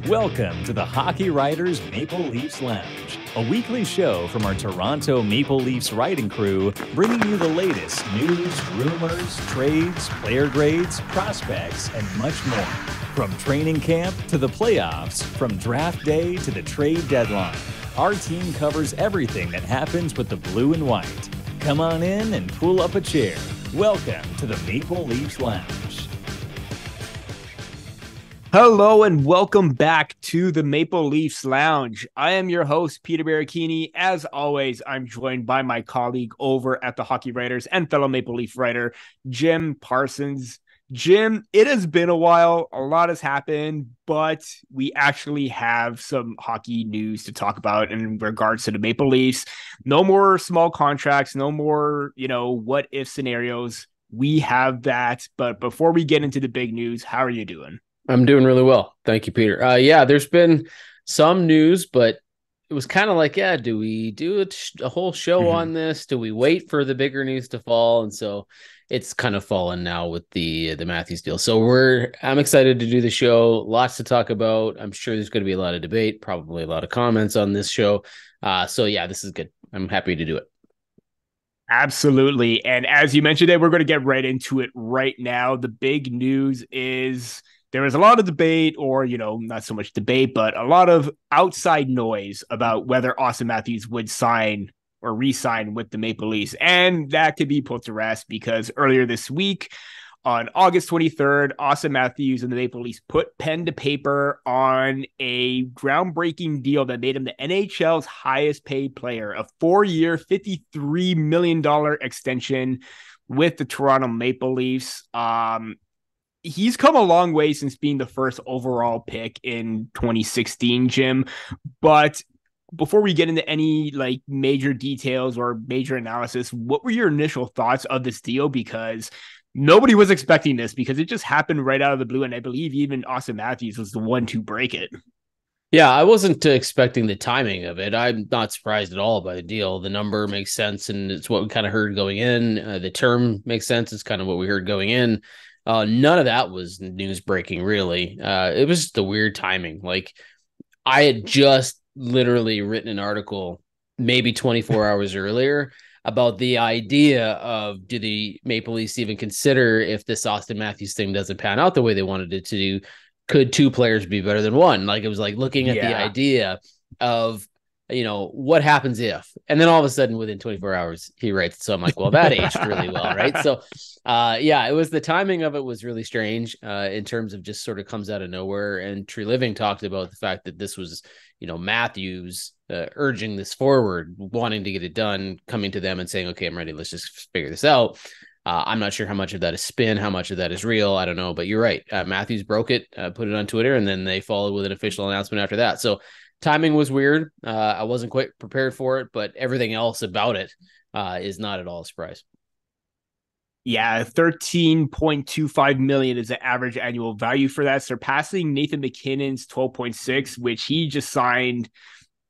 Welcome to the Hockey Writers Maple Leafs Lounge, a weekly show from our Toronto Maple Leafs writing crew, bringing you the latest news, rumors, trades, player grades, prospects, and much more. From training camp to the playoffs, from draft day to the trade deadline, our team covers everything that happens with the blue and white. Come on in and pull up a chair. Welcome to the Maple Leafs Lounge. Hello and welcome back to the Maple Leafs Lounge. I am your host, Peter Baracchini. As always, I'm joined by my colleague over at the Hockey Writers and fellow Maple Leaf writer, Jim Parsons. Jim, it has been a while. A lot has happened, but we actually have some hockey news to talk about in regards to the Maple Leafs. No more small contracts, no more, what if scenarios. We have that. But before we get into the big news, how are you doing? I'm doing really well. Thank you, Peter. There's been some news, but it was kind of like, do we do a whole show on this? Do we wait for the bigger news to fall? And so it's kind of fallen now with the Matthews deal. So I'm excited to do the show. Lots to talk about. I'm sure there's going to be a lot of debate, probably a lot of comments on this show. This is good. I'm happy to do it. Absolutely. And as you mentioned, we're going to get right into it right now. The big news is there was a lot of debate, or, not so much debate, but a lot of outside noise about whether Auston Matthews would sign or re-sign with the Maple Leafs. And that could be put to rest because earlier this week, on August 23rd, Auston Matthews and the Maple Leafs put pen to paper on a groundbreaking deal that made him the NHL's highest paid player, a 4-year, $53 million extension with the Toronto Maple Leafs. He's come a long way since being the first overall pick in 2016, Jim. But before we get into any major details or major analysis, what were your initial thoughts of this deal? Because nobody was expecting this because it just happened right out of the blue. And I believe even Auston Matthews was the one to break it. Yeah, I wasn't expecting the timing of it. I'm not surprised at all by the deal. The number makes sense, and it's what we kind of heard going in. The term makes sense. It's kind of what we heard going in. None of that was news breaking, really. It was just the weird timing. I had just literally written an article maybe 24 hours earlier about the idea of, do the Maple Leafs even consider, if this Auston Matthews thing doesn't pan out the way they wanted it to do, could two players be better than one? It was looking at the idea of, what happens if, and then all of a sudden within 24 hours he writes. So I'm like, well, that aged really well. Right. So it was, the timing of it was really strange in terms of just sort of comes out of nowhere. And Tree Living talked about the fact that this was, Matthews urging this forward, wanting to get it done, coming to them and saying, okay, I'm ready. Let's just figure this out. I'm not sure how much of that is spin, how much of that is real. I don't know, but you're right. Matthews broke it, put it on Twitter, and then they followed with an official announcement after that. So timing was weird. I wasn't quite prepared for it, but everything else about it is not at all a surprise. Yeah, $13.25 million is the average annual value for that, surpassing Nathan MacKinnon's 12.6, which he just signed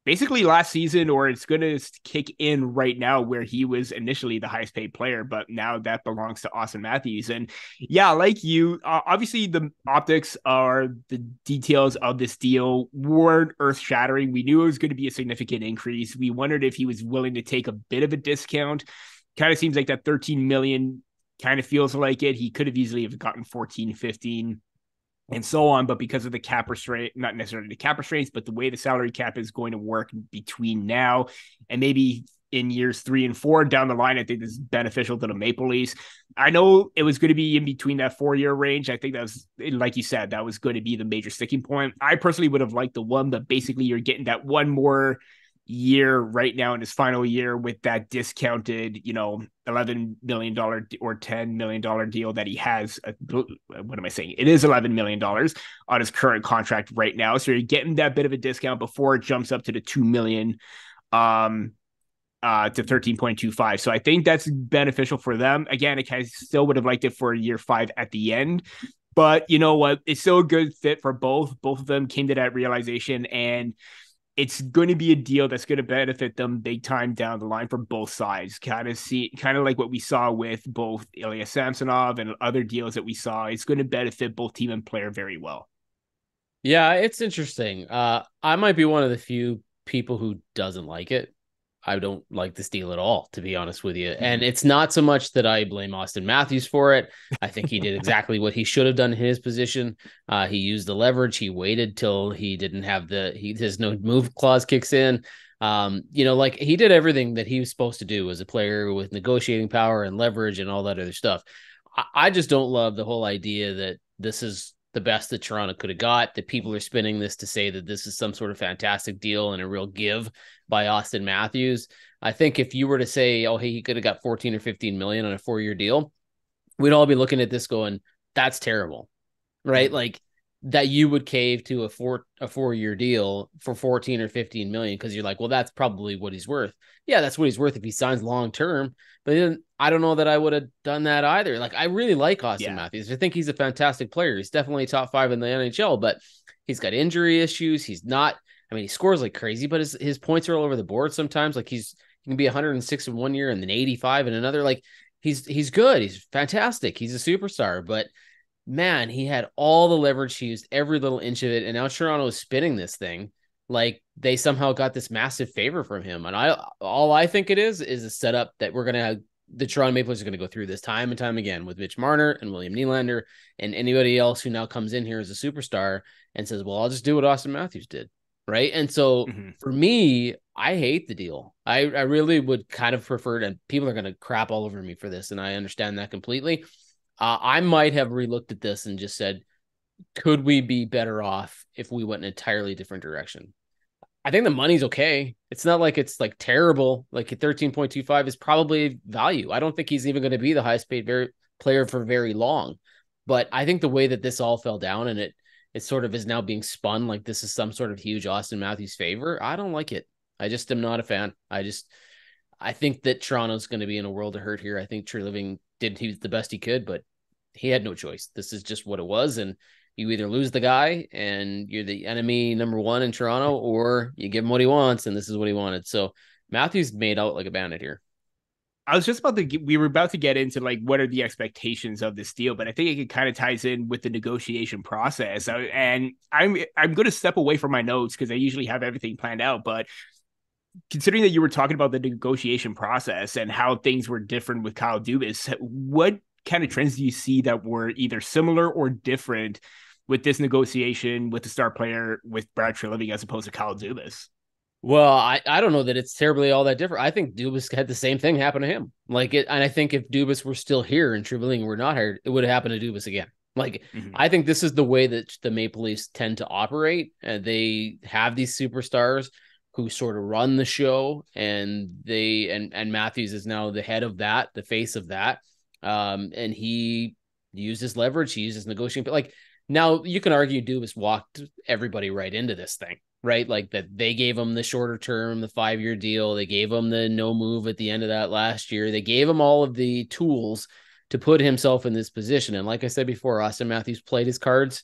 basically last season, or it's going to kick in right now, where he was initially the highest paid player, but now that belongs to Auston Matthews. And yeah, like you, obviously the optics or the details of this deal weren't earth shattering. We knew it was going to be a significant increase. We wondered if he was willing to take a bit of a discount. Kind of seems like that 13 million kind of feels like it. He could have easily have gotten 14, 15. And so on, but because of the cap restraint, not necessarily the cap restraints, but the way the salary cap is going to work between now and maybe in years 3 and 4 down the line, I think this is beneficial to the Maple Leafs. I know it was going to be in between that 4-year range. I think that was, like you said, that was going to be the major sticking point. I personally would have liked the one, but basically you're getting that one more year right now in his final year with that discounted, $11 million or $10 million deal that he has. What am I saying? It is $11 million on his current contract right now. So you're getting that bit of a discount before it jumps up to the $2 million to 13.25. So I think that's beneficial for them. Again, I still would have liked it for year 5 at the end. But you know what? It's still a good fit for both. Both of them came to that realization, and it's going to be a deal that's going to benefit them big time down the line for both sides. Kind of like what we saw with both Ilya Samsonov and other deals that we saw. It's going to benefit both team and player very well. Yeah, it's interesting. I might be one of the few people who doesn't like it. I don't like this deal at all, to be honest with you. And it's not so much that I blame Auston Matthews for it. I think he did exactly what he should have done in his position. He used the leverage. He waited till he didn't have his no move clause kicks in. Like he did everything that he was supposed to do as a player with negotiating power and leverage and all that other stuff. I just don't love the whole idea that this is the best that Toronto could have got, that people are spinning this to say that this is some sort of fantastic deal and a real give by Auston Matthews. I think if you were to say, oh, hey, he could have got 14 or 15 million on a 4-year deal, we'd all be looking at this going, that's terrible, right? Like that you would cave to a 4-year deal for 14 or 15 million because you're like, well, that's probably what he's worth. Yeah, that's what he's worth if he signs long term. But then I don't know that I would have done that either. Like I really like Auston Matthews. I think he's a fantastic player. He's definitely top 5 in the NHL, but he's got injury issues. He's not. I mean, he scores like crazy, but his points are all over the board sometimes. Like he can be 106 in 1 year and then 85 in another. Like he's good. He's fantastic. He's a superstar, but man, he had all the leverage. He used every little inch of it. And now Toronto is spinning this thing like they somehow got this massive favor from him. And all I think it is a setup that we're going to have. The Toronto Maple Leafs are going to go through this time and time again with Mitch Marner and William Nylander and anybody else who now comes in here as a superstar and says, well, I'll just do what Auston Matthews did. Right. And so for me, I hate the deal. I really would kind of prefer, and people are going to crap all over me for this. And I understand that completely. I might have relooked at this and just said, could we be better off if we went an entirely different direction? I think the money's okay. It's not like it's like terrible. Like a 13.25 is probably value. I don't think he's even going to be the highest paid player for very long. But I think the way that this all fell down and it sort of is now being spun like this is some sort of huge Auston Matthews favor, I don't like it. I just am not a fan. I think that Toronto's going to be in a world of hurt here. I think Treliving did the best he could, but he had no choice. This is just what it was. And you either lose the guy and you're the enemy number 1 in Toronto, or you give him what he wants. And this is what he wanted. So Matthews made out like a bandit here. I was just we were about to get into like, what are the expectations of this deal, but I think it kind of ties in with the negotiation process. And I'm going to step away from my notes because I usually have everything planned out, but considering that you were talking about the negotiation process and how things were different with Kyle Dubas, what kind of trends do you see that were either similar or different with this negotiation with the star player with Brad Treliving as opposed to Kyle Dubas? Well, I don't know that it's terribly all that different. I think Dubas had the same thing happen to him. And I think if Dubas were still here and Treliving were not hired, it would have happened to Dubas again. I think this is the way that the Maple Leafs tend to operate. They have these superstars who sort of run the show, and Matthews is now the head of that, the face of that. And he uses leverage, he uses negotiating. But like now you can argue Dubas walked everybody right into this thing, right? Like that they gave him the shorter term, the 5-year deal. They gave him the no move at the end of that last year. They gave him all of the tools to put himself in this position. And like I said before, Auston Matthews played his cards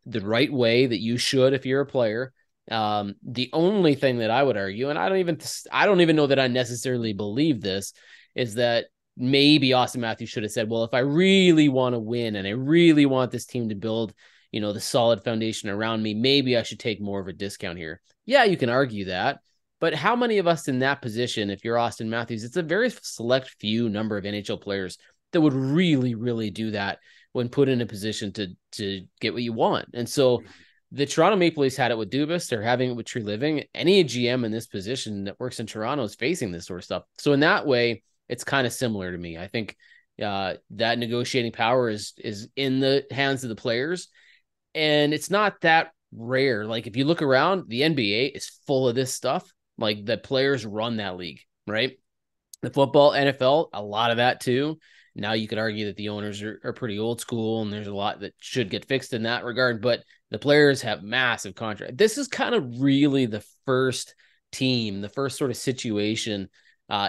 the right way that you should if you're a player. The only thing that I would argue, and I don't even know that I necessarily believe this, is that maybe Auston Matthews should have said, well, if I really want to win and I really want this team to build, the solid foundation around me, maybe I should take more of a discount here. Yeah, you can argue that. But how many of us in that position, if you're Auston Matthews, it's a very select few number of NHL players that would really, really do that when put in a position to get what you want. And so the Toronto Maple Leafs had it with Dubas. They're having it with Treliving. Any GM in this position that works in Toronto is facing this sort of stuff. So in that way, it's kind of similar to me. I think that negotiating power is in the hands of the players, and it's not that rare. Like if you look around, the NBA is full of this stuff. Like the players run that league, right? The football, NFL, a lot of that too. Now you could argue that the owners are pretty old school, and there's a lot that should get fixed in that regard. But the players have massive contracts. This is kind of really the first team, the first sort of situation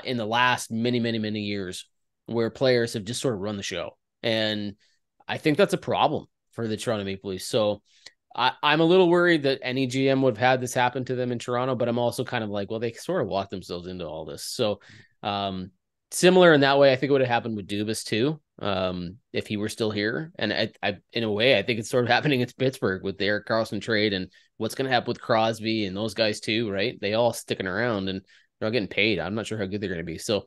in the last many, many, many years where players have just sort of run the show. And I think that's a problem for the Toronto Maple Leafs. So I'm a little worried that any GM would have had this happen to them in Toronto, but I'm also kind of like, well, they sort of walked themselves into all this. So similar in that way, I think it would have happened with Dubas too. if he were still here. And I in a way, I think it's sort of happening in Pittsburgh with the Erik Karlsson trade and what's going to happen with Crosby and those guys too, right? They all sticking around and they're all getting paid. I'm not sure how good they're going to be. So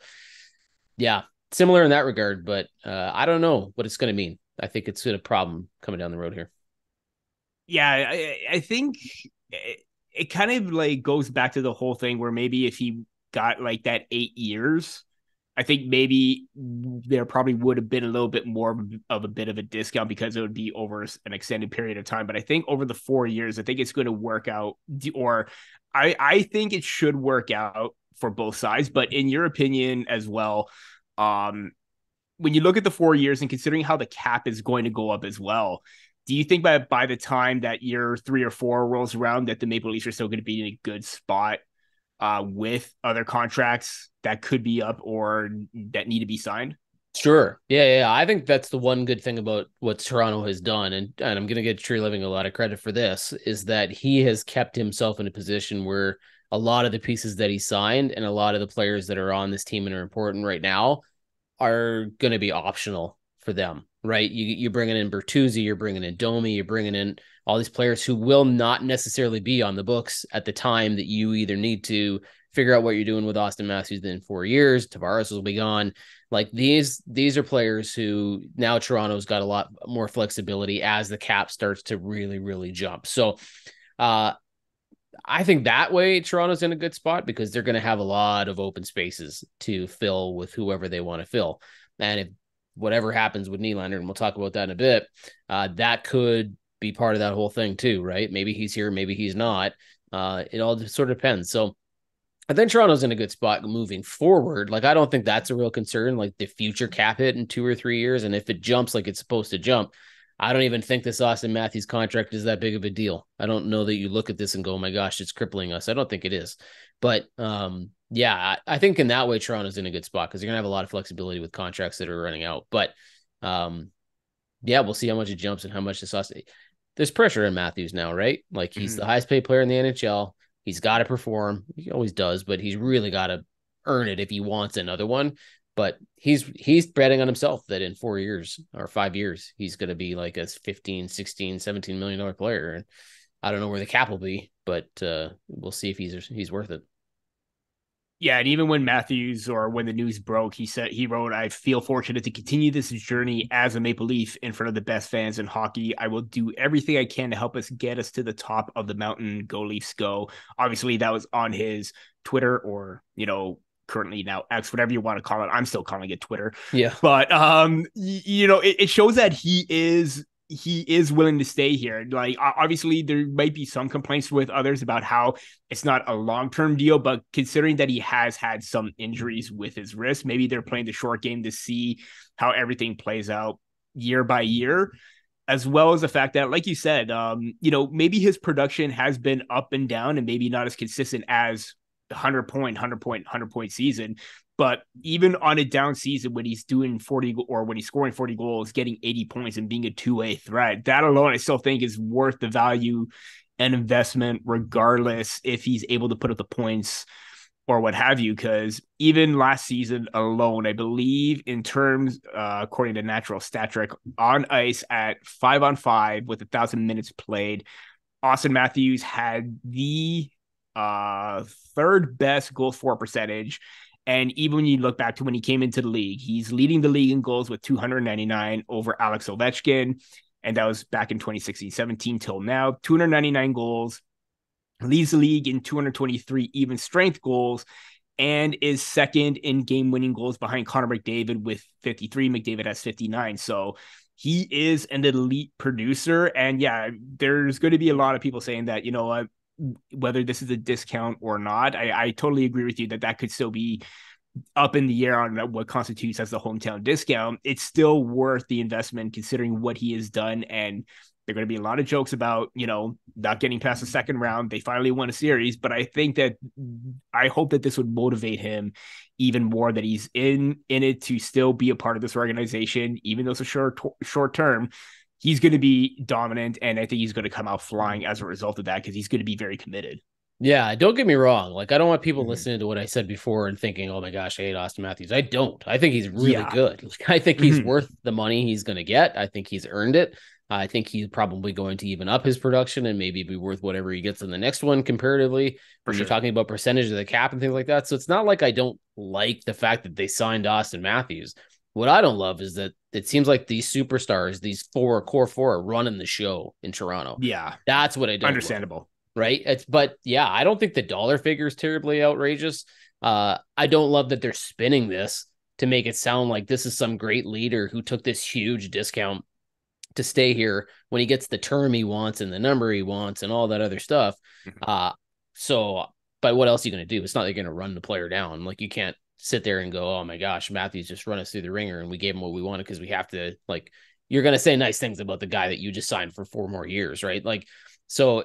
yeah, similar in that regard, but I don't know what it's going to mean. I think it's a problem coming down the road here. Yeah, I think it kind of like goes back to the whole thing where maybe if he got like that 8 years, I think maybe there probably would have been a little bit more of a bit of a discount because it would be over an extended period of time. But I think over the 4 years, I think it's going to work out, or I think it should work out for both sides. But in your opinion as well, when you look at the 4 years and considering how the cap is going to go up as well, do you think by the time that year 3 or 4 rolls around that the Maple Leafs are still going to be in a good spot with other contracts that could be up or that need to be signed? Sure. Yeah. I think that's the one good thing about what Toronto has done. And I'm going to give Tree Living a lot of credit for this, is that he has kept himself in a position where a lot of the pieces that he signed and a lot of the players that are on this team and are important right now are going to be optional for them, right? You're bringing in Bertuzzi, you're bringing in Domi, you're bringing in all these players who will not necessarily be on the books at the time that you either need to figure out what you're doing with Auston Matthews in 4 years. Tavares will be gone. Like these are players who now Toronto's got a lot more flexibility as the cap starts to really, really jump. So I think that way Toronto's in a good spot because they're going to have a lot of open spaces to fill with whoever they want to fill. And if whatever happens with Nylander, and we'll talk about that in a bit, that could be part of that whole thing too, right? Maybe he's here, maybe he's not. It all sort of depends. So I think Toronto's in a good spot moving forward. Like, I don't think that's a real concern, like the future cap hit in 2 or 3 years. And if it jumps like it's supposed to jump, I don't even think this Auston Matthews contract is that big of a deal. I don't know that you look at this and go, oh my gosh, it's crippling us. I don't think it is. But yeah, I think in that way, Toronto's in a good spot because they're going to have a lot of flexibility with contracts that are running out. But yeah, we'll see how much it jumps and how much this Auston. There's pressure on Matthews now, right? Like he's the highest paid player in the NHL. He's got to perform. He always does, but he's really got to earn it if he wants another one. But he's betting on himself that in 4 years or 5 years, he's going to be like a 15, 16, $17 million player. And I don't know where the cap will be, but we'll see if he's worth it. Yeah, and even when Matthews, or when the news broke, he wrote, "I feel fortunate to continue this journey as a Maple Leaf in front of the best fans in hockey. I will do everything I can to help us get us to the top of the mountain. Go Leafs, go." Obviously, that was on his Twitter, or currently now X, whatever you want to call it. I'm still calling it Twitter. Yeah, but it shows that he is willing to stay here. Like, obviously there might be some complaints with others about how it's not a long-term deal, but considering that he has had some injuries with his wrist, maybe they're playing the short game to see how everything plays out year by year, as well as the fact that, like you said, maybe his production has been up and down and maybe not as consistent as 100 point season. But even on a down season, when he's doing 40 or when he's scoring 40 goals, getting 80 points and being a two-way threat, that alone I still think is worth the value and investment, regardless if he's able to put up the points or what have you. Because even last season alone, I believe in terms, according to Natural Stat Trick, on ice at 5-on-5 with 1,000 minutes played, Auston Matthews had the third best goals for percentage. And even when you look back to when he came into the league, he's leading the league in goals with 299 over Alex Ovechkin. And that was back in 2016-17 till now. 299 goals, leads the league in 223 even strength goals, and is second in game-winning goals behind Connor McDavid with 53. McDavid has 59. So he is an elite producer. And yeah, there's going to be a lot of people saying that, whether this is a discount or not, I totally agree with you that could still be up in the air on what constitutes as the hometown discount. It's still worth the investment considering what he has done. And there are going to be a lot of jokes about, not getting past the second round. They finally won a series, but I hope that this would motivate him even more, that he's in it to still be a part of this organization, even though it's a short term. He's going to be dominant, and I think he's going to come out flying as a result of that because he's going to be very committed. Yeah, don't get me wrong. Like, I don't want people listening to what I said before and thinking, oh my gosh, I hate Auston Matthews. I don't. I think he's really Yeah. good. Like, I think he's Mhm. worth the money he's going to get. I think he's earned it. I think he's probably going to even up his production and maybe be worth whatever he gets in the next one comparatively For when you're sure. talking about percentage of the cap and things like that. So it's not like I don't like the fact that they signed Auston Matthews. What I don't love is that it seems like these superstars, these core four, are running the show in Toronto. Yeah. That's what I don't love. Understandable. Right. But yeah, I don't think the dollar figure is terribly outrageous. I don't love that they're spinning this to make it sound like this is some great leader who took this huge discount to stay here when he gets the term he wants and the number he wants and all that other stuff. Uh, so, but what else are you going to do? It's not like you're going to run the player down. Like, you can't sit there and go, oh my gosh, Matthews just run us through the ringer and we gave him what we wanted because we have to, like, you're going to say nice things about the guy that you just signed for 4 more years, right? Like, so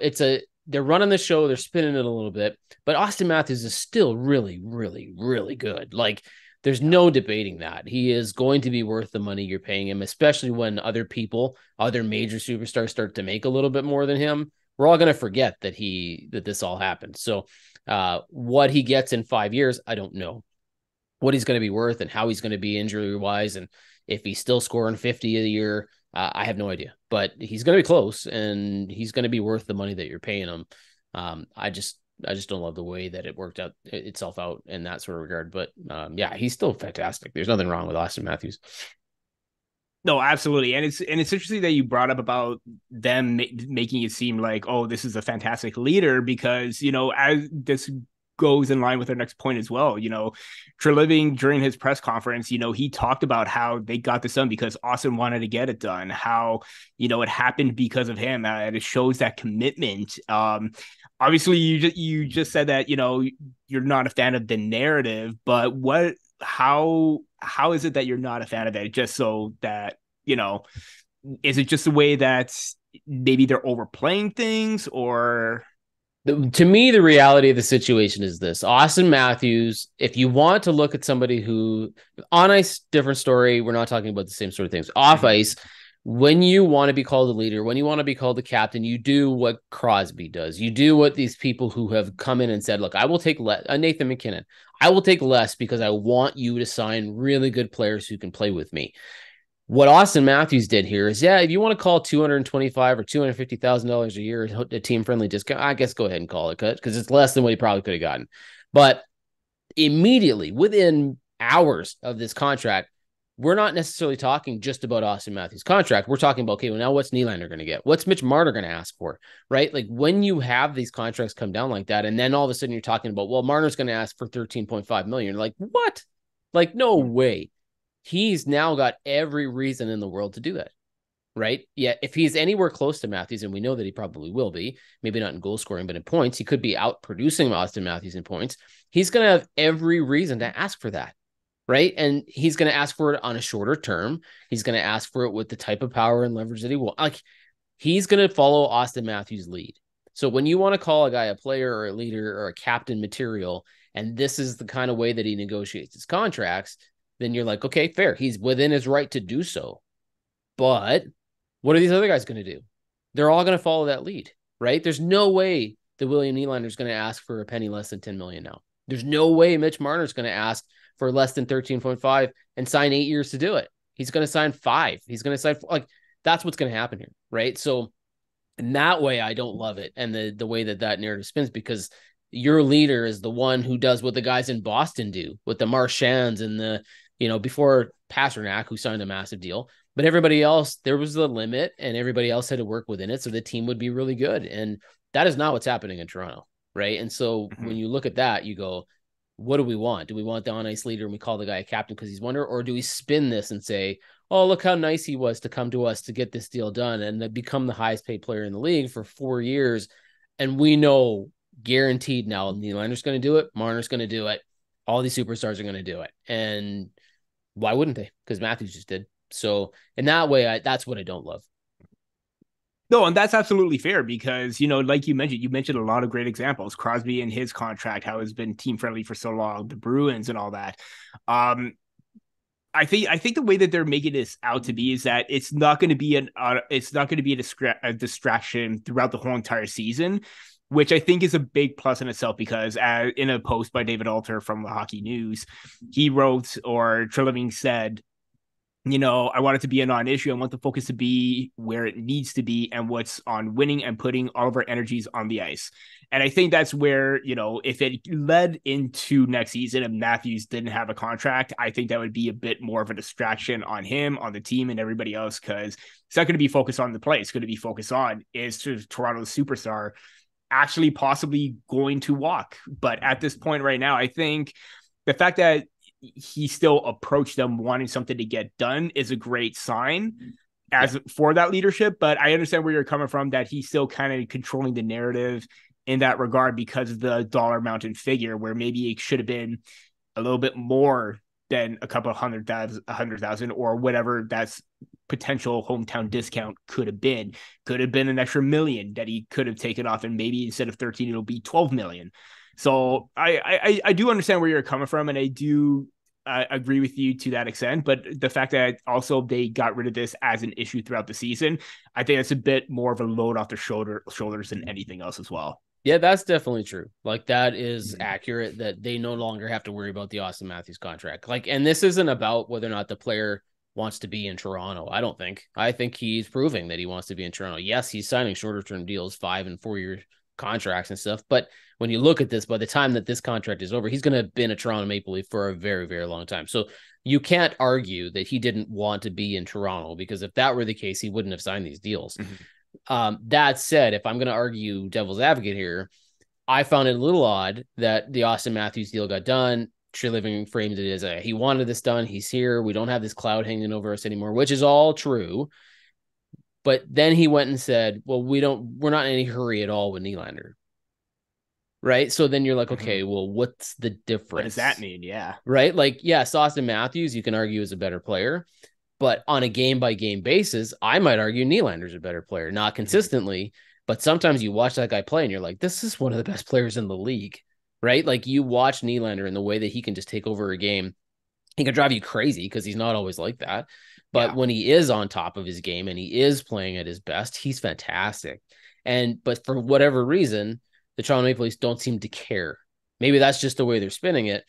they're running the show, they're spinning it a little bit, but Auston Matthews is still really, really, really good. Like, there's no debating that. He is going to be worth the money you're paying him, especially when other people, other major superstars start to make a little bit more than him. We're all going to forget that this all happened. So what he gets in 5 years, I don't know. What he's going to be worth and how he's going to be injury wise, and if he's still scoring 50 a year, I have no idea. But he's going to be close, and he's going to be worth the money that you're paying him. I just don't love the way that it worked out itself out in that sort of regard. But yeah, he's still fantastic. There's nothing wrong with Auston Matthews. No, absolutely, and it's interesting that you brought up about them making it seem like, oh, this is a fantastic leader, because as this goes in line with our next point as well. Treliving during his press conference, he talked about how they got this done because Austin wanted to get it done. How it happened because of him, and it shows that commitment. Obviously, you just said that you're not a fan of the narrative, but how is it that you're not a fan of it? Just so that is it just the way that maybe they're overplaying things, or? To me, the reality of the situation is this: Auston Matthews, if you want to look at somebody who on ice, different story. We're not talking about the same sort of things. Off ice, when you want to be called a leader, when you want to be called a captain, you do what Crosby does. You do what these people who have come in and said, look, I will take less. Nathan MacKinnon, I will take less because I want you to sign really good players who can play with me. What Auston Matthews did here is, if you want to call $225,000 or $250,000 a year a team-friendly discount, I guess go ahead and call it, because it's less than what he probably could have gotten. But immediately, within hours of this contract, we're not necessarily talking just about Auston Matthews' contract. We're talking about, okay, well, now what's Nylander going to get? What's Mitch Marner going to ask for, right? Like, when you have these contracts come down like that, and then all of a sudden you're talking about, well, Marner's going to ask for $13.5 million. You're like, what? Like, no way. He's now got every reason in the world to do that, right? Yeah, if he's anywhere close to Matthews, and we know that he probably will be, maybe not in goal scoring, but in points, he could be out producing Auston Matthews in points. He's going to have every reason to ask for that, right? And he's going to ask for it on a shorter term. He's going to ask for it with the type of power and leverage that he wants. Like, he's going to follow Auston Matthews' lead. So when you want to call a guy a player or a leader or a captain material, and this is the kind of way that he negotiates his contracts, then you're like, okay, fair. He's within his right to do so. But what are these other guys going to do? They're all going to follow that lead, right? There's no way that William Nylander is going to ask for a penny less than $10 million now. There's no way Mitch Marner is going to ask for less than 13.5 and sign 8 years to do it. He's going to sign 5. He's going to sign, like, that's what's going to happen here, right? So in that way, I don't love it. And the way that narrative spins, because your leader is the one who does what the guys in Boston do with the Marchands and the, before Pasternak, who signed a massive deal, but everybody else, there was the limit and everybody else had to work within it so the team would be really good. And that is not what's happening in Toronto, right? And so when you look at that, you go, what do we want? Do we want the on-ice leader and we call the guy a captain because he's wonder, or do we spin this and say, oh, look how nice he was to come to us to get this deal done and become the highest paid player in the league for 4 years. And we know guaranteed now Nylander's going to do it. Marner's going to do it. All these superstars are going to do it. And why wouldn't they? Because Matthews just did. So in that way, that's what I don't love. No, and that's absolutely fair because, like you mentioned a lot of great examples. Crosby and his contract, how it's been team friendly for so long, the Bruins and all that. I think the way that they're making this out to be is that it's not going to be a distraction throughout the whole entire season. which I think is a big plus in itself, because in a post by David Alter from the Hockey News, he wrote, or Treliving said, I want it to be a non-issue. I want the focus to be where it needs to be, and what's on winning and putting all of our energies on the ice. And I think that's where, if it led into next season and Matthews didn't have a contract, I think that would be a bit more of a distraction on him, on the team, and everybody else, because it's not going to be focused on the play. It's going to be focused on, is Toronto's superstar actually possibly going to walk? But at this point right now, I think the fact that he still approached them wanting something to get done is a great sign for that leadership. But I understand where you're coming from, that he's still kind of controlling the narrative in that regard because of the dollar amount and figure, where maybe it should have been a little bit more than a couple of 100,000 or whatever that's potential hometown discount could have been an extra $1 million that he could have taken off, and maybe instead of 13 it'll be 12 million. So I do understand where you're coming from, and I do agree with you to that extent. But the fact that also they got rid of this as an issue throughout the season, I think it's a bit more of a load off their shoulders than anything else as well. Yeah, that's definitely true. Like, that is accurate, that they no longer have to worry about the Auston Matthews contract. Like, and this isn't about whether or not the player wants to be in Toronto. I think he's proving that he wants to be in Toronto. Yes, he's signing shorter term deals, 5 and 4 year contracts and stuff. But when you look at this, by the time that this contract is over, he's going to have been a Toronto Maple Leaf for a very, very long time. So you can't argue that he didn't want to be in Toronto, because if that were the case, he wouldn't have signed these deals. That said, if I'm going to argue devil's advocate here, I found it a little odd that the Auston Matthews deal got done. Treliving framed it as he wanted this done. He's here. We don't have this cloud hanging over us anymore, which is all true. But then he went and said, well, we're not in any hurry at all with Nylander. Right. So then you're like, okay, well, what's the difference? What does that mean? Yeah. Right. Like, yes, Auston Matthews, you can argue, is a better player, but on a game by game basis, I might argue Nylander's a better player, not consistently, but sometimes you watch that guy play and you're like, this is one of the best players in the league. Right. Like, you watch Nylander and the way that he can just take over a game, he can drive you crazy because he's not always like that. But when he is on top of his game and he is playing at his best, he's fantastic. But for whatever reason, the Toronto Maple Leafs don't seem to care. Maybe that's just the way they're spinning it,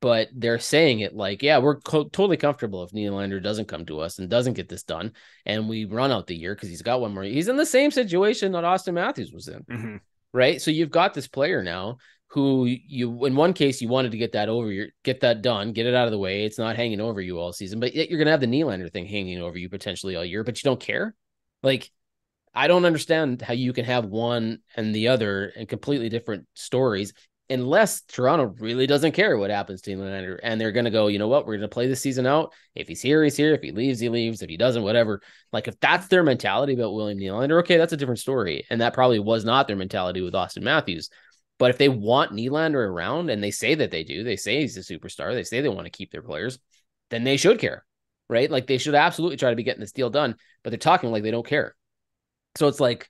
but they're saying it like, yeah, we're totally comfortable if Nylander doesn't come to us and doesn't get this done, and we run out the year because he's got one more. He's in the same situation that Auston Matthews was in, right? So you've got this player now who in one case, you wanted to get that done, get it out of the way. It's not hanging over you all season, but yet you're going to have the Nylander thing hanging over you potentially all year, but you don't care. Like, I don't understand how you can have one and the other and completely different stories, unless Toronto really doesn't care what happens to Nylander, and they're going to go, you know what, we're going to play this season out. If he's here, he's here. If he leaves, he leaves. If he doesn't, whatever. Like, if that's their mentality about William Nylander, okay, that's a different story. And that probably was not their mentality with Auston Matthews. But if they want Nylander around, and they say that they do, they say he's a superstar, they say they want to keep their players, then they should care, right? Like, they should absolutely try to be getting this deal done, but they're talking like they don't care. So it's like,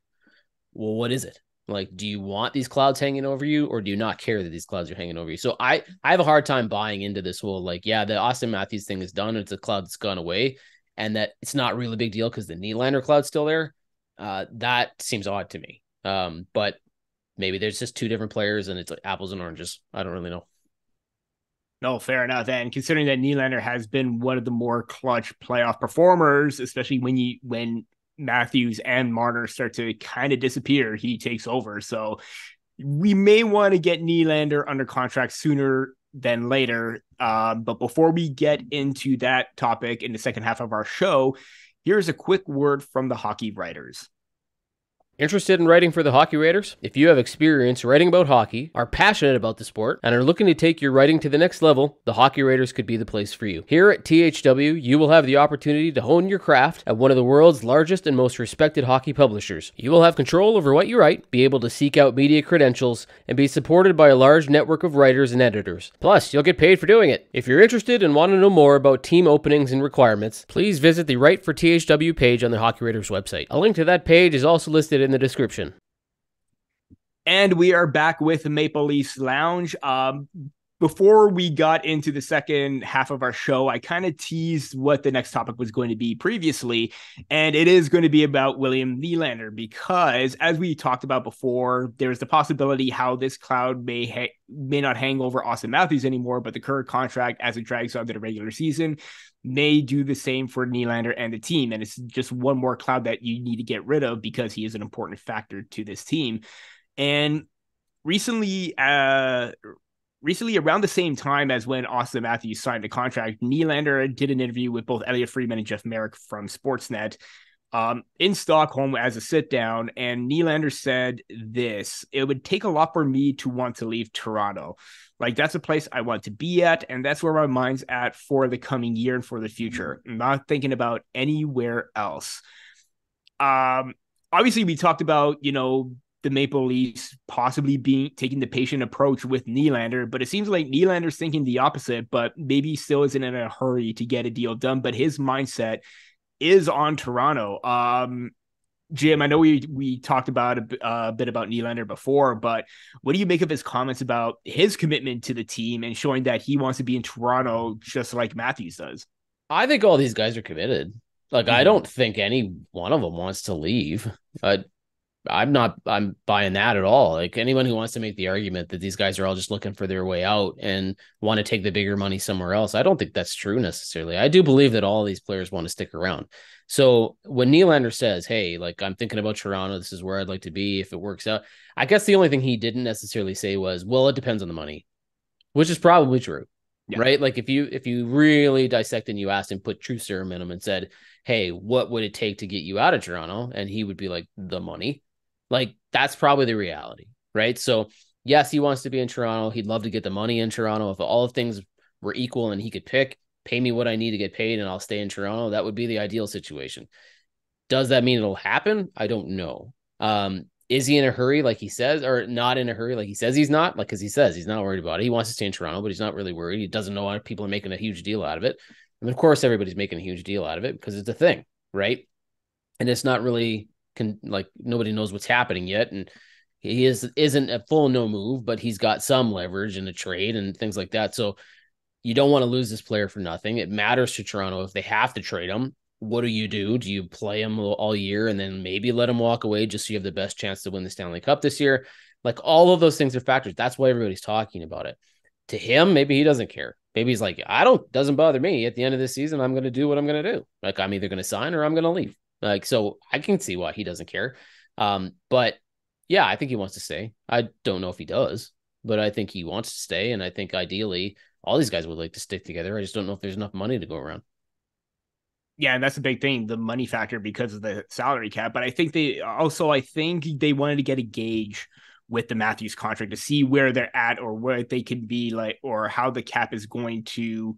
well, what is it? Like, do you want these clouds hanging over you, or do you not care that these clouds are hanging over you? So I have a hard time buying into this whole, like, yeah, the Auston Matthews thing is done. It's a cloud that's gone away, and that it's not really a big deal because the Nylander cloud's still there. That seems odd to me. But maybe there's just two different players and it's like apples and oranges. I don't really know. No, fair enough. And considering that Nylander has been one of the more clutch playoff performers, especially when Matthews and Marner start to kind of disappear, he takes over. So we may want to get Nylander under contract sooner than later. But before we get into that topic in the second half of our show, here's a quick word from the hockey writers. Interested in writing for the Hockey Writers? If you have experience writing about hockey, are passionate about the sport, and are looking to take your writing to the next level, the Hockey Writers could be the place for you. Here at THW, you will have the opportunity to hone your craft at one of the world's largest and most respected hockey publishers. You will have control over what you write, be able to seek out media credentials, and be supported by a large network of writers and editors. Plus, you'll get paid for doing it. If you're interested and want to know more about team openings and requirements, please visit the Write for THW page on the Hockey Writers website. A link to that page is also listed in the description. And we are back with Maple Leafs Lounge. before we got into the second half of our show, I kind of teased what the next topic was going to be previously, and it is going to be about William Nylander because, as we talked about before, there's the possibility how this cloud may not hang over Auston Matthews anymore, but the current contract, as it drags on to the regular season, may do the same for Nylander and the team, and it's just one more cloud that you need to get rid of because he is an important factor to this team. And recently, around the same time as when Auston Matthews signed the contract, Nylander did an interview with both Elliot Friedman and Jeff Merrick from Sportsnet in Stockholm as a sit down. And Nylander said this: "It would take a lot for me to want to leave Toronto. Like, that's a place I want to be at. And that's where my mind's at for the coming year and for the future. I'm not thinking about anywhere else." Obviously, we talked about, the Maple Leafs possibly taking the patient approach with Nylander, but it seems like Nylander's thinking the opposite, but maybe he still isn't in a hurry to get a deal done, but his mindset is on Toronto. Jim, I know we talked about a bit about Nylander before, but what do you make of his comments about his commitment to the team and showing that he wants to be in Toronto just like Matthews does? I think all these guys are committed. Like, I don't think any one of them wants to leave. I'm buying that at all. Like, anyone who wants to make the argument that these guys are all just looking for their way out and want to take the bigger money somewhere else, I don't think that's true necessarily. I do believe that all of these players want to stick around. So when Nylander says, "Hey, like, I'm thinking about Toronto, this is where I'd like to be if it works out," I guess the only thing he didn't necessarily say was, "Well, it depends on the money," which is probably true. Yeah. Right? Like, if you really dissect and you asked him, put truth serum in him and said, "Hey, what would it take to get you out of Toronto?" And he would be like, "The money." Like, that's probably the reality, right? So yes, he wants to be in Toronto. He'd love to get the money in Toronto. If all things were equal and he could pay me what I need to get paid and I'll stay in Toronto, that would be the ideal situation. Does that mean it'll happen? I don't know. Is he in a hurry like he says, or not in a hurry like he says he's not? Like, because he says he's not worried about it. He wants to stay in Toronto, but he's not really worried. He doesn't know why people are making a huge deal out of it. And of course, everybody's making a huge deal out of it because it's a thing, right? And it's not really nobody knows what's happening yet, and he isn't a full no move, but he's got some leverage in the trade and things like that. So you don't want to lose this player for nothing. It matters to Toronto if they have to trade him. What do? Do you play him all year and then maybe let him walk away just so you have the best chance to win the Stanley Cup this year? Like, all of those things are factors. That's why everybody's talking about it. To him, maybe he doesn't care. Maybe he's like, doesn't bother me. At the end of the season, I'm going to do what I'm going to do. Like, I'm either going to sign or I'm going to leave. Like, so I can see why he doesn't care. But yeah, I think he wants to stay. I don't know if he does, but I think he wants to stay. And I think ideally all these guys would like to stick together. I just don't know if there's enough money to go around. Yeah, and that's the big thing, the money factor because of the salary cap. But I think they wanted to get a gauge with the Matthews contract to see where they're at or where they could be, like, or how the cap is going to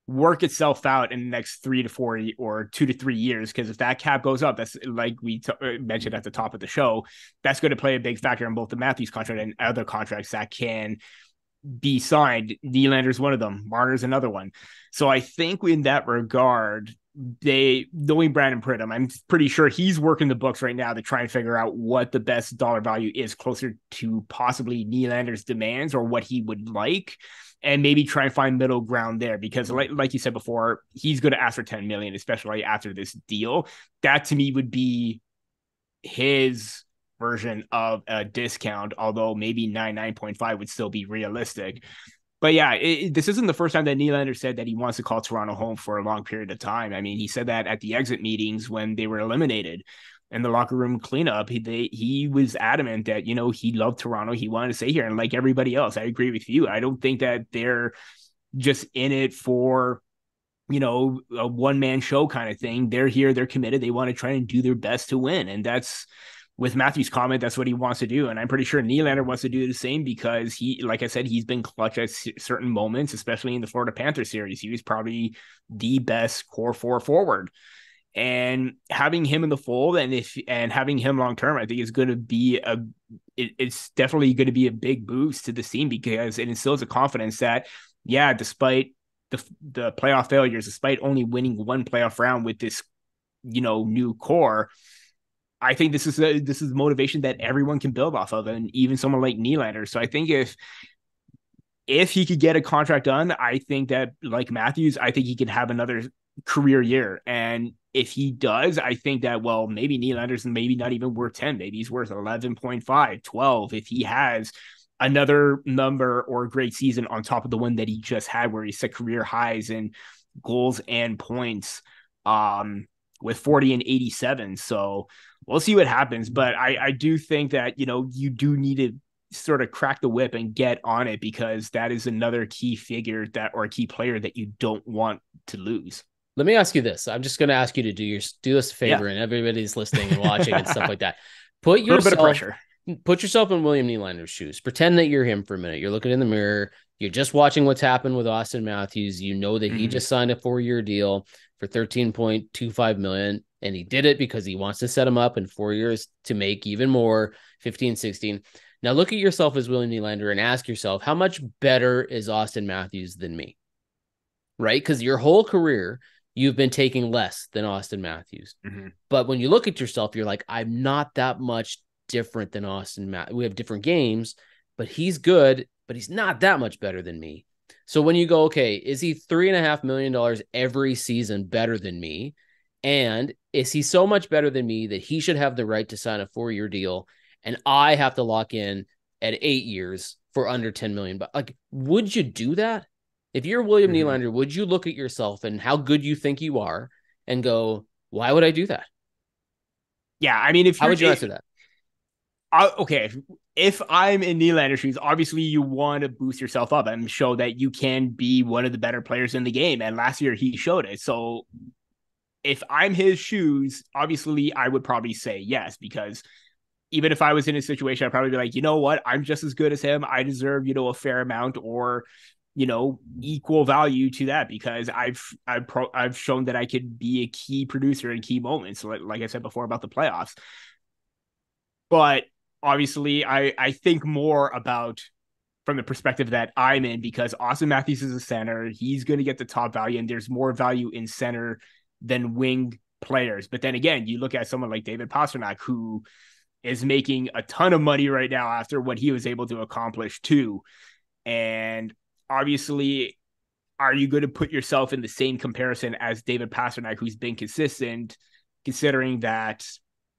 work itself out in the next 3 to 4 or 2 to 3 years. Because if that cap goes up, that's like we mentioned at the top of the show, that's going to play a big factor in both the Matthews contract and other contracts that can be signed. Nylander's one of them. Marner's another one. So I think in that regard, knowing Brandon Pridham, I'm pretty sure he's working the books right now to try and figure out what the best dollar value is closer to possibly Nylander's demands or what he would like, and maybe try and find middle ground there. Because like you said before, he's going to ask for $10 million, especially after this deal. That to me would be his version of a discount, although maybe 9.5 would still be realistic. But yeah, this isn't the first time that Nylander said that he wants to call Toronto home for a long period of time. I mean, he said that at the exit meetings when they were eliminated in the locker room cleanup. He was adamant that, he loved Toronto. He wanted to stay here. And like everybody else, I agree with you. I don't think that they're just in it for, a one-man show kind of thing. They're here. They're committed. They want to try and do their best to win. And that's, with Matthews' comment, that's what he wants to do. And I'm pretty sure Nylander wants to do the same because he, like I said, he's been clutch at certain moments, especially in the Florida Panthers series. He was probably the best core four forward. And having him in the fold and having him long-term, I think is going to be it's definitely going to be a big boost to the team because it instills a confidence that, yeah, despite the playoff failures, despite only winning one playoff round with this, new core, I think this is motivation that everyone can build off of, and even someone like Nylander. So I think if he could get a contract done, I think that, like Matthews, I think he could have another career year. And if he does, I think that, well, maybe Nylander's maybe not even worth 10. Maybe he's worth 11.5, 12 if he has another number or great season on top of the one that he just had, where he set career highs in goals and points with 40 and 87. So we'll see what happens. But I do think that, you do need to sort of crack the whip and get on it, because that is another key figure or a key player that you don't want to lose. Let me ask you this. I'm just going to ask you to do us a favor, and everybody's listening and watching and stuff like that. Put yourself in William Nylander's shoes. Pretend that you're him for a minute. You're looking in the mirror. You're just watching what's happened with Auston Matthews. You know that he just signed a 4-year deal for $13.25 million, and he did it because he wants to set him up in 4 years to make even more, 15, 16. Now look at yourself as William Nylander and ask yourself, how much better is Auston Matthews than me? Right? Because your whole career, you've been taking less than Auston Matthews. But when you look at yourself, you're like, I'm not that much different than Auston Matthews. We have different games, but he's good, but he's not that much better than me. So when you go, okay, is he $3.5 million every season better than me? And is he so much better than me that he should have the right to sign a 4-year deal, and I have to lock in at 8 years for under 10 million? But like, would you do that? If you're William Nylander, would you look at yourself and how good you think you are and go, why would I do that? Yeah, I mean, how would you answer that? Okay, if I'm in Nylander's shoes, obviously you want to boost yourself up and show that you can be one of the better players in the game. And last year he showed it. So if I'm his shoes, obviously I would probably say yes, because even if I was in a situation, I'd probably be like, you know what, I'm just as good as him. I deserve, a fair amount or, equal value to that, because I've shown that I could be a key producer in key moments. Like I said before about the playoffs. But obviously I think more about from the perspective that I'm in, because Auston Matthews is a center. He's going to get the top value, and there's more value in center than wing players. But then again, you look at someone like David Pastrnak, who is making a ton of money right now after what he was able to accomplish too. And obviously, are you going to put yourself in the same comparison as David Pastrnak, who's been consistent, considering that,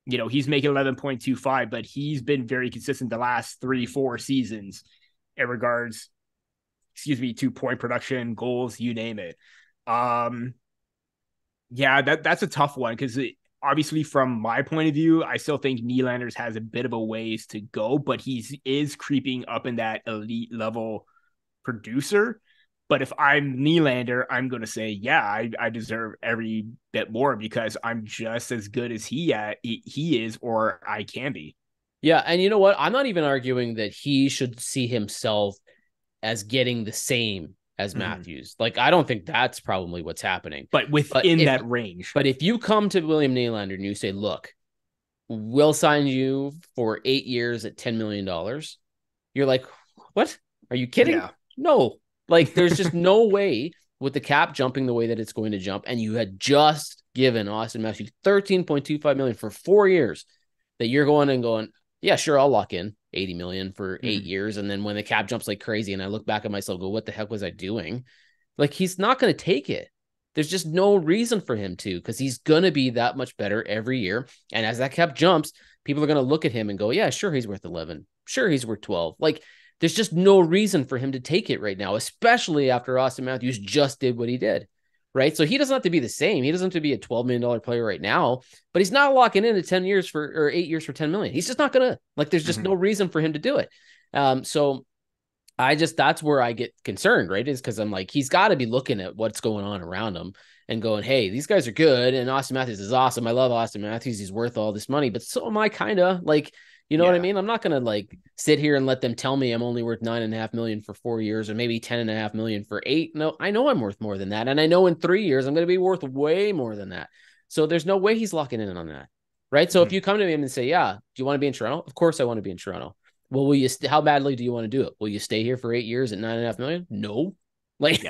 he's making 11.25, but he's been very consistent the last 3-4 seasons in regards, to point production, goals, you name it. Yeah, that's a tough one, because obviously from my point of view, I still think Nylander's has a bit of a ways to go, but he is creeping up in that elite level producer. But if I'm Nylander, I'm going to say, yeah, I deserve every bit more, because I'm just as good as he is, or I can be. Yeah. And you know what? I'm not even arguing that he should see himself as getting the same as Matthews. Like, I don't think that's probably what's happening. But within that range. But if you come to William Nylander and you say, look, we'll sign you for 8 years at $10 million. You're like, what? Are you kidding? Yeah. No. Like, there's just no way with the cap jumping the way that it's going to jump. And you had just given Auston Matthews $13.25 million for 4 years, that you're going, yeah, sure, I'll lock in $80 million for 8 years. And then when the cap jumps like crazy and I look back at myself, go, what the heck was I doing? Like, he's not going to take it. There's just no reason for him to, because he's going to be that much better every year. And as that cap jumps, people are going to look at him and go, yeah, sure, he's worth 11. Sure, he's worth 12. Like, there's just no reason for him to take it right now, especially after Auston Matthews just did what he did, right? So he doesn't have to be the same. He doesn't have to be a $12 million player right now, but he's not locking in at 8 years for $10 million. He's just not going to, like, there's just no reason for him to do it. So that's where I get concerned, right? Is because I'm like, he's got to be looking at what's going on around him and going, hey, these guys are good. And Auston Matthews is awesome. I love Auston Matthews. He's worth all this money, but so am I, kind of, like, you know what I mean? I'm not going to like sit here and let them tell me I'm only worth $9.5 million for 4 years, or maybe $10.5 million for 8. No, I know I'm worth more than that. And I know in 3 years, I'm going to be worth way more than that. So there's no way he's locking in on that. Right. So if you come to him and say, yeah, do you want to be in Toronto? Of course I want to be in Toronto. Well, will you, how badly do you want to do it? Will you stay here for 8 years at $9.5 million? No. Like,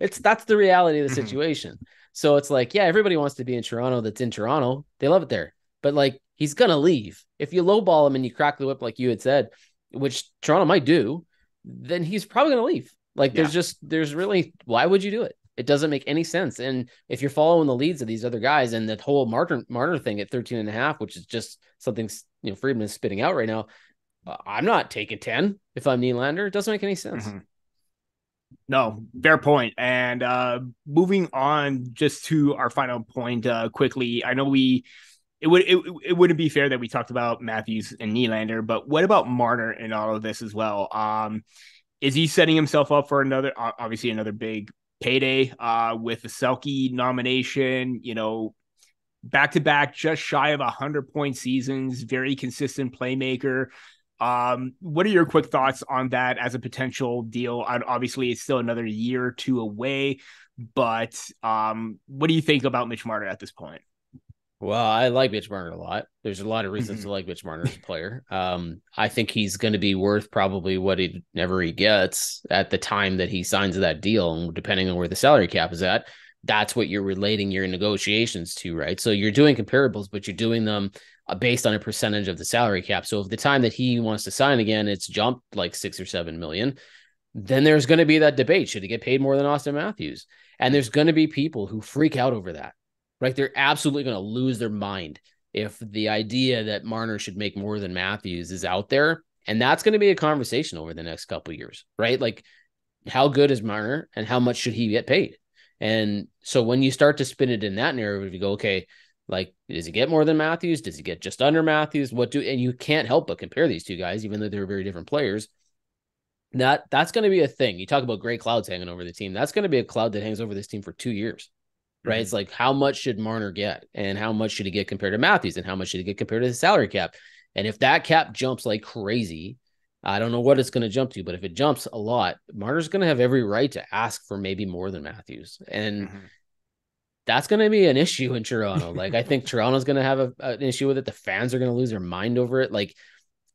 that's the reality of the situation. So it's like, yeah, everybody wants to be in Toronto. That's in Toronto. They love it there. But like, he's going to leave. If you lowball him and you crack the whip, like you had said, which Toronto might do, then he's probably going to leave. Like there's really, why would you do it? It doesn't make any sense. And if you're following the leads of these other guys and that whole Marner thing at 13.5, which is just something, Friedman is spitting out right now, I'm not taking 10 if I'm Nylander. It doesn't make any sense. Mm-hmm. No, fair point. And moving on just to our final point quickly, I know it wouldn't be fair that we talked about Matthews and Nylander, but what about Marner in all of this as well? Is he setting himself up for another big payday with the Selke nomination? Back-to-back, just shy of 100-point seasons, very consistent playmaker. What are your quick thoughts on that as a potential deal? Obviously, it's still another year or two away, but what do you think about Mitch Marner at this point? Well, I like Mitch Marner a lot. There's a lot of reasons to like Mitch Marner as a player. I think he's going to be worth probably whatever he gets at the time that he signs that deal, and depending on where the salary cap is at, that's what you're relating your negotiations to, right? So you're doing comparables, but you're doing them based on a percentage of the salary cap. So if the time that he wants to sign again, it's jumped like 6 or 7 million, then there's going to be that debate. Should he get paid more than Auston Matthews? And there's going to be people who freak out over that, right? They're absolutely going to lose their mind if the idea that Marner should make more than Matthews is out there. And that's going to be a conversation over the next couple of years, right? Like, how good is Marner and how much should he get paid? And so when you start to spin it in that narrative, you go, okay, like, does he get more than Matthews? Does he get just under Matthews? And you can't help but compare these two guys, even though they're very different players. That's going to be a thing. You talk about gray clouds hanging over the team. That's going to be a cloud that hangs over this team for 2 years, right? Mm-hmm. It's like, how much should Marner get? And how much should he get compared to Matthews? And how much should he get compared to the salary cap? And if that cap jumps like crazy, I don't know what it's going to jump to, but if it jumps a lot, Marner's going to have every right to ask for maybe more than Matthews. And that's going to be an issue in Toronto. Like, I think Toronto's going to have an issue with it. The fans are going to lose their mind over it. Like,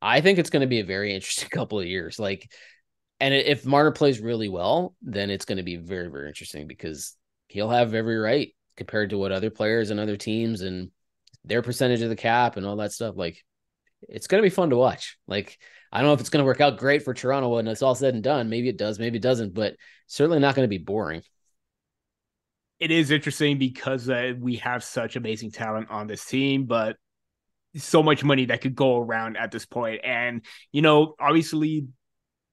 I think it's going to be a very interesting couple of years. Like, and if Marner plays really well, then it's going to be very, very interesting because he'll have every right compared to what other players and other teams and their percentage of the cap and all that stuff. Like, it's going to be fun to watch. Like, I don't know if it's going to work out great for Toronto when it's all said and done. Maybe it does, maybe it doesn't, but certainly not going to be boring. It is interesting because we have such amazing talent on this team, but so much money that could go around at this point. And, obviously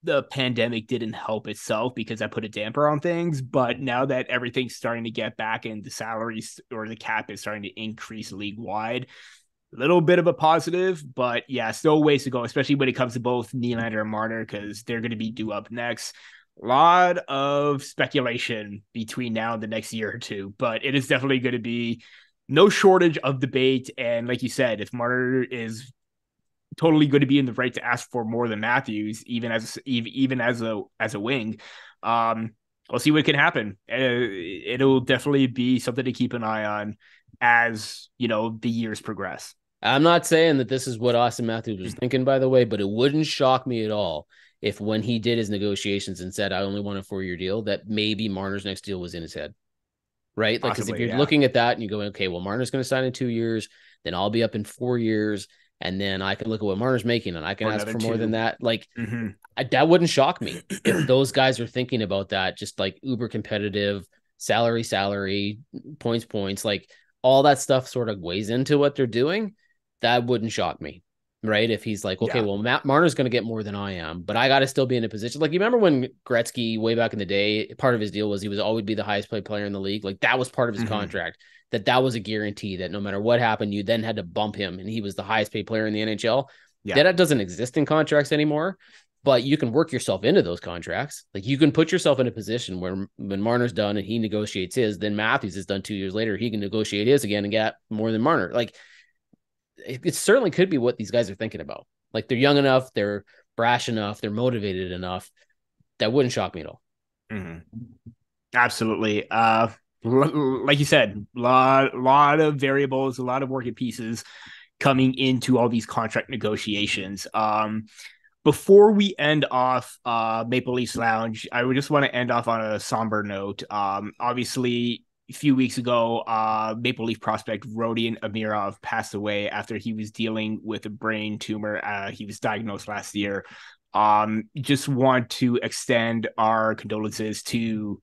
the pandemic didn't help itself because that put a damper on things. But now that everything's starting to get back and the salaries or the cap is starting to increase league wide, a little bit of a positive, but yeah, still ways to go, especially when it comes to both Nylander and Marner, because they're going to be due up next. A lot of speculation between now and the next year or two, but it is definitely going to be no shortage of debate. And like you said, if Marner is totally going to be in the right to ask for more than Matthews, even as a wing, we'll see what can happen. It'll definitely be something to keep an eye on as the years progress. I'm not saying that this is what Auston Matthews was thinking, by the way, but it wouldn't shock me at all if when he did his negotiations and said, I only want a 4-year deal, that maybe Marner's next deal was in his head, right? Like, because if you're looking at that and you're going, okay, well, Marner's going to sign in 2 years, then I'll be up in 4 years, and then I can look at what Marner's making and I can ask for more than that. Like, that wouldn't shock me if those guys are thinking about that, just like uber competitive, salary, points, like all that stuff sort of weighs into what they're doing. That wouldn't shock me, right? If he's like, okay, well, Marner's going to get more than I am, but I got to still be in a position. Like, you remember when Gretzky way back in the day, part of his deal was he was always be the highest paid player in the league. Like, that was part of his contract, that was a guarantee that no matter what happened, you then had to bump him and he was the highest paid player in the NHL. Yeah. That doesn't exist in contracts anymore, but you can work yourself into those contracts. Like, you can put yourself in a position where when Marner's done and he negotiates his, then Matthews is done 2 years later, he can negotiate his again and get more than Marner. Like, it certainly could be what these guys are thinking about. Like, they're young enough, they're brash enough, they're motivated enough. That wouldn't shock me at all. Absolutely. Like you said, lot of variables, a lot of working pieces coming into all these contract negotiations. Before we end off Maple Leafs Lounge, I would just want to end off on a somber note. Obviously, a few weeks ago, Maple Leaf prospect Rodion Amirov passed away after he was dealing with a brain tumor. He was diagnosed last year. Just want to extend our condolences to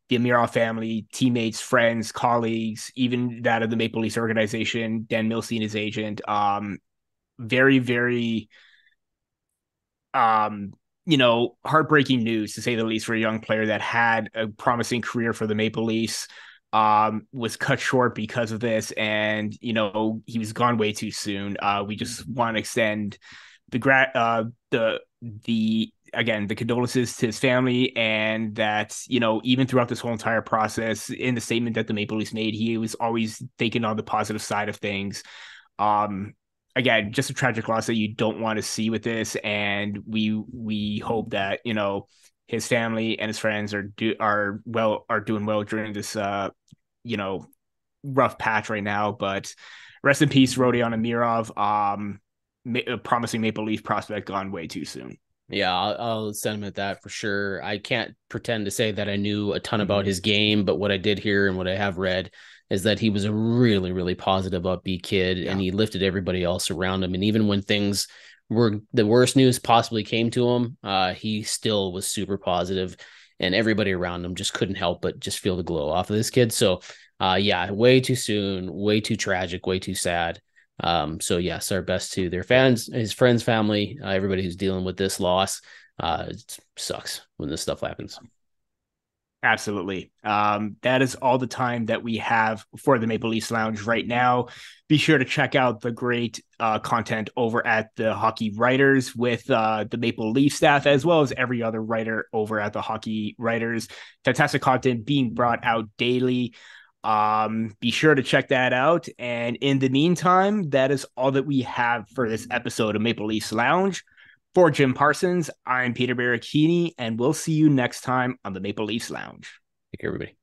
the Amirov family, teammates, friends, colleagues, even that of the Maple Leafs organization, Dan Milstein, his agent. Very, very, heartbreaking news, to say the least, for a young player that had a promising career for the Maple Leafs. Was cut short because of this, and he was gone way too soon. We just want to extend the condolences to his family, and that even throughout this whole entire process, in the statement that the Maple Leafs made, he was always thinking on the positive side of things. Again, just a tragic loss that you don't want to see with this, and we hope that his family and his friends are doing well during this rough patch right now. But rest in peace, Rodion Amirov, a promising Maple Leaf prospect, gone way too soon. Yeah, I'll sentiment that for sure. I can't pretend to say that I knew a ton about his game, but what I did hear and what I have read is that he was a really, really positive, upbeat kid, and he lifted everybody else around him. And even when things were the worst news possibly came to him, he still was super positive, and everybody around him just couldn't help but just feel the glow off of this kid. So, way too soon, way too tragic, way too sad. So yes, our best to their fans, his friends, family, everybody who's dealing with this loss. It sucks when this stuff happens. Absolutely. That is all the time that we have for the Maple Leafs Lounge right now. Be sure to check out the great content over at the Hockey Writers with the Maple Leaf staff, as well as every other writer over at the Hockey Writers. Fantastic content being brought out daily. Be sure to check that out. And in the meantime, that is all that we have for this episode of Maple Leafs Lounge. For Jim Parsons, I'm Peter Baracchini, and we'll see you next time on the Maple Leafs Lounge. Take care, everybody.